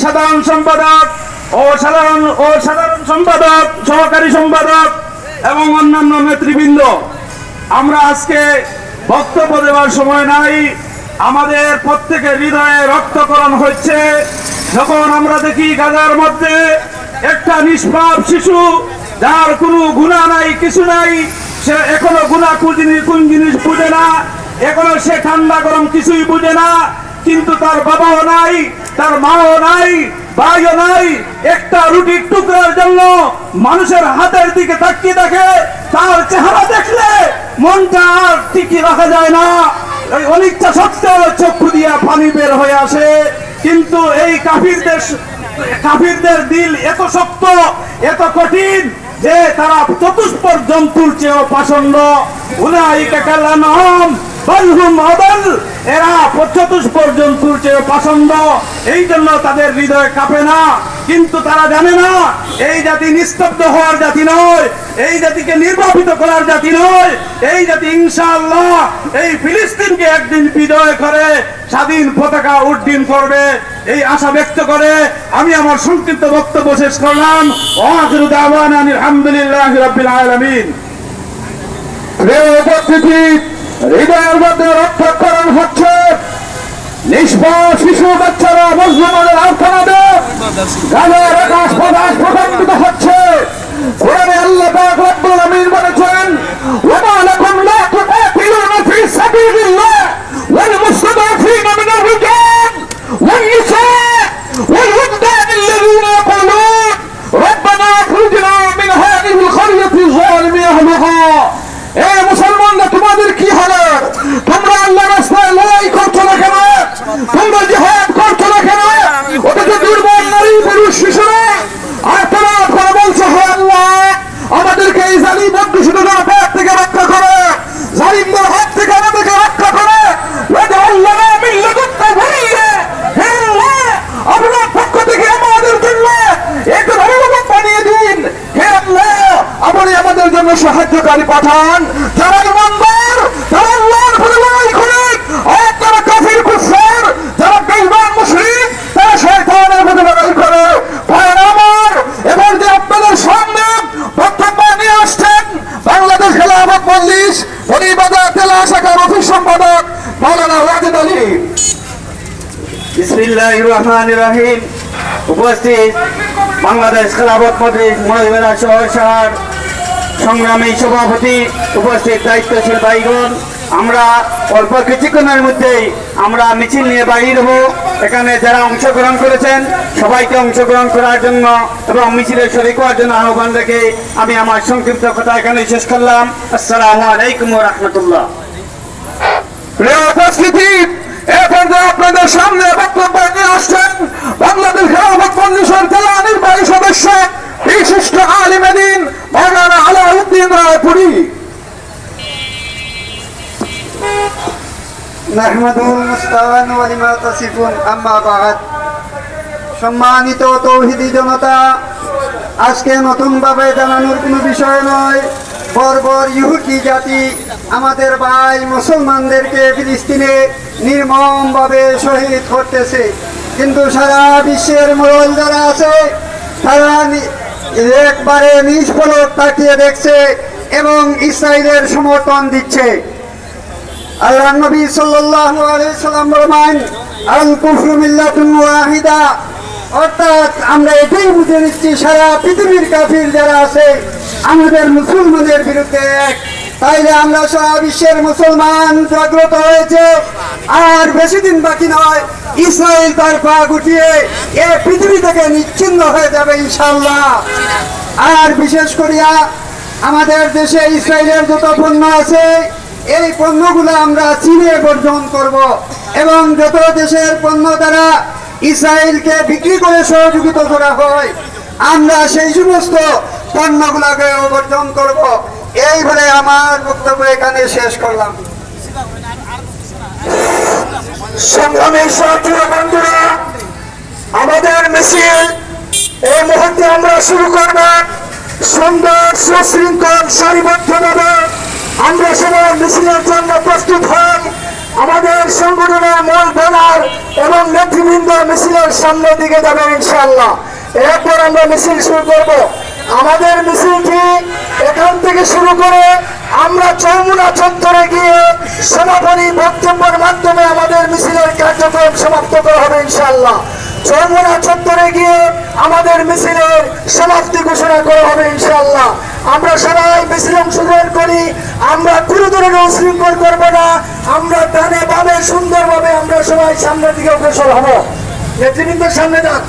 সাধারণ সম্পাদক ও সাধারণ সম্পাদক, সহকারী সম্পাদক এবং অন্যান্য নেতৃবৃন্দ, আমরা আজকে বক্তব্য দেওয়ার সময় নাই। আমাদের প্রত্যেকের হৃদয়ে রক্তকরণ হচ্ছে যখন আমরা দেখি গাজার মধ্যে একটা নিষ্পাপ শিশু, যার কোনো গুনাহ নাই, কিছু নাই, সে এখনো গুনাহ কোন জিনিস বুঝে না, এখনো সে ঠান্ডা গরম কিছুই বুঝে না, কিন্তু তার বাবাও নাই, তার মাও নাই, ভাইও নাই। একটা রুটির টুকরার জন্য মানুষের হাতের দিকে তাকিয়ে থাকে, তার চেহারা দেখলে মনটা আর টিকিয়ে রাখা যায় না। অনিচ্ছা সত্ত্বেও চক্ষু দিয়ে পানি বের হয়ে আসে। কিন্তু এই কাফিরদের দিল এত শক্ত, এত কঠিন যে তারা চতুষ্পদ জন্তুর চেয়েও পাষণ্ড। উলাইকা কালানহুম বাল হুম আদাল, এরা চতুষ্পদ জন্তুর চেয়ে পাষণ্ড। এই জন্য তাদের হৃদয় কাঁপে না। কিন্তু তারা জানে না এই জাতি নিস্তব্ধ হওয়ার জাতি নয়, এই জাতিকে নির্বাপিত করার জাতি নয়। এই জাতি ইনশাআল্লাহ এই ফিলিস্তিনকে একদিন বিজয় করে স্বাধীন পতাকা উড্ডীন করবে, এই আশা ব্যক্ত করে আমি আমার সংক্ষিপ্ত বক্তব্য শেষ করলাম। আখিরু দাওয়ানা আলহামদুলিল্লাহি রাব্বিল আলামিন। প্রিয় উপস্থিতি, হৃদয়ের মধ্যে রক্তক্ষরণ হচ্ছে, নিষ্পাপ শিশু বাচ্চারা মজলুমের আর্তনাদে গাজার আকাশ বাতাস প্রকম্পিত হচ্ছে। কোরআনে আল্লাহ পাক রব্বুল আলামিন বলেছেন, ওয়া লাকুম লা তুকাতিলুনা ফি সাবিলিল্লাহ ওয়াল মুস্তাদাফিনা মিনার রিজাল ওয়ান নিসা ওয়াল উলদান আল্লাযীনা ইয়াকুলুন রব্বানা আখরিজনা মিন হাযিহিল ক্বরিয়াতি যালিমি আহলিহা। এ মুসলমানরা, তোমাদের কি হলো? তোমরা আল্লাহর রাস্তায় লড়াই করছো না কেন? তোমরা জিহাদ করছো না কেন? অথচ দুর্বল নারী পুরুষ শিশুরা আর্তনাদ করে বলছে, হে আল্লাহ, আমাদেরকে এই জালিম অধ্যুষিত হাত থেকে রক্ষা করো, জালিমদের হাত থেকে আমাদেরকে রক্ষা করো। হে আল্লাহ, আপনার পক্ষ থেকে আমাদের জন্য একটু রহমত বানিয়ে দিন। হে আল্লাহ, আপনি আমাদের জন্য সাহায্যকারী পাঠান। যারা ইমানদার, তারা আল্লাহর পথে লড়াই করে, আর যারা কাফির কুফার, যারা বেঈমান মুশরিক, তারা শয়তানের পথে লড়াই করে। ভাইরা আমার, এবার যে আপনাদের সামনে বক্তব্য নিয়ে আসছেন বাংলাদেশ খেলাফত মজলিস ফরিবাজার জেলা শাখার অফিস সম্পাদক মাওলানা ওয়াজেদ আলী। বিসমিল্লাহির রহমানির রহিম। উপস্থিত বাংলাদেশ খেলাফত মজলিস মৌলভীবাজার শহর সংগ্রামী সভাপতি, উপস্থিত দায়িত্বশীল ভাইগণ, আমরা অল্প কিছুক্ষণের মধ্যেই আমরা মিছিল নিয়ে বাইর হব। এখানে যারা অংশগ্রহণ করেছেন সবাইকে অংশগ্রহণ করার জন্য এবং মিছিলে শরীক হওয়ার জন্য আহ্বান রেখে আমি আমার সংক্ষিপ্ত কথা এখানে শেষ করলাম। আসসালামু আলাইকুম ওয়া রাহমাতুল্লাহ। প্রিয় উপস্থিতি, এখন যে আপনাদের সামনে বক্তব্য নিয়ে আসছেন বাংলাদেশ খেলাফত মজলিসের জেলা নির্বাহী সদস্য বিশিষ্ট আলিম দ্বীন মাওলানা আলাউদ্দিন রায়পুরী। নাহমাদুহুল মুস্তাওয়ান ওয়া লিমা তাসিফুন, আম্মা বা'দ। সম্মানিত তৌহিদি জনতা, আজকে নতুন ভাবে জানানোর কোনো বিষয় নয়, বর্বর ইহুদি জাতি আমাদের ভাই মুসলমানদেরকে ফিলিস্তিনে নির্মমভাবে শহীদ করতেছে। কিন্তু সারা বিশ্বের মোড়ল যারা আছে তারা একবারে নিষ্পলক তাকিয়ে দেখছে এবং ইসরায়েলের সমর্থন দিচ্ছে। আল্লাহর নবী সাল্লাল্লাহু আলাইহি সাল্লাম বলেন, আল কুফরু মিল্লাতুন ওয়াহিদা, অর্থাৎ আমরা এটাই বুঝে নিচ্ছি সারা পৃথিবীর কাফির যারা আছে আমাদের মুসলমানদের বিরুদ্ধে এক। তাইলে আমরা সারা বিশ্বের মুসলমান জাগ্রত হয়েছে, আর বেশি দিন বাকি নয়, ইসরায়েল তার পা গুটিয়ে এ পৃথিবী থেকে নিচ্ছিন্ন হয়ে যাবে ইনশাআল্লাহ। আর বিশেষ করিয়া আমাদের দেশে ইসরায়েলের যত পণ্য আছে এই পণ্যগুলো আমরা চীনে বর্জন করব এবং যত দেশের পণ্য দ্বারা ইসরায়েলকে বিক্রি করে সহযোগিতা করা হয় আমরা সেই সমস্ত পণ্যগুলোকে বর্জন করব। এই বলে আমার বক্তব্য এখানে শেষ করলাম। সংগ্রামী সাথী বন্ধুরা, আমাদের মিছিল এই মুহূর্তে আমরা শুরু করব। সুন্দর সুশৃঙ্খল সারিবদ্ধভাবে আমরা সবাই মিছিলের জন্য প্রস্তুত হন। আমাদের সংগঠনের মূল ব্যানার এবং নেতৃবৃন্দ মিছিলের সামনের দিকে যাবেন ইনশাআল্লাহ। এরপর আমরা মিছিল শুরু করব। আমাদের মিছিলটি এখান থেকে শুরু করে আমরা চৌমুনা চত্বরে গিয়ে সমাপনী বক্তব্যের মাধ্যমে আমাদের মিছিলের কার্যক্রম সমাপ্ত করা হবে ইনশাআল্লাহ। চৌমুনা চত্বরে গিয়ে আমাদের মিছিলের সমাপ্তি ঘোষণা করা হবে ইনশাআল্লাহ। আমরা সবাই মিছিলে অংশগ্রহণ করি। আমরা কোনো ধরনের উশৃঙ্খল করবো না। আমরা ডানে বামে সুন্দরভাবে আমরা সবাই সামনের দিকে অগ্রসর হব। নেতৃবৃন্দের সামনে যান।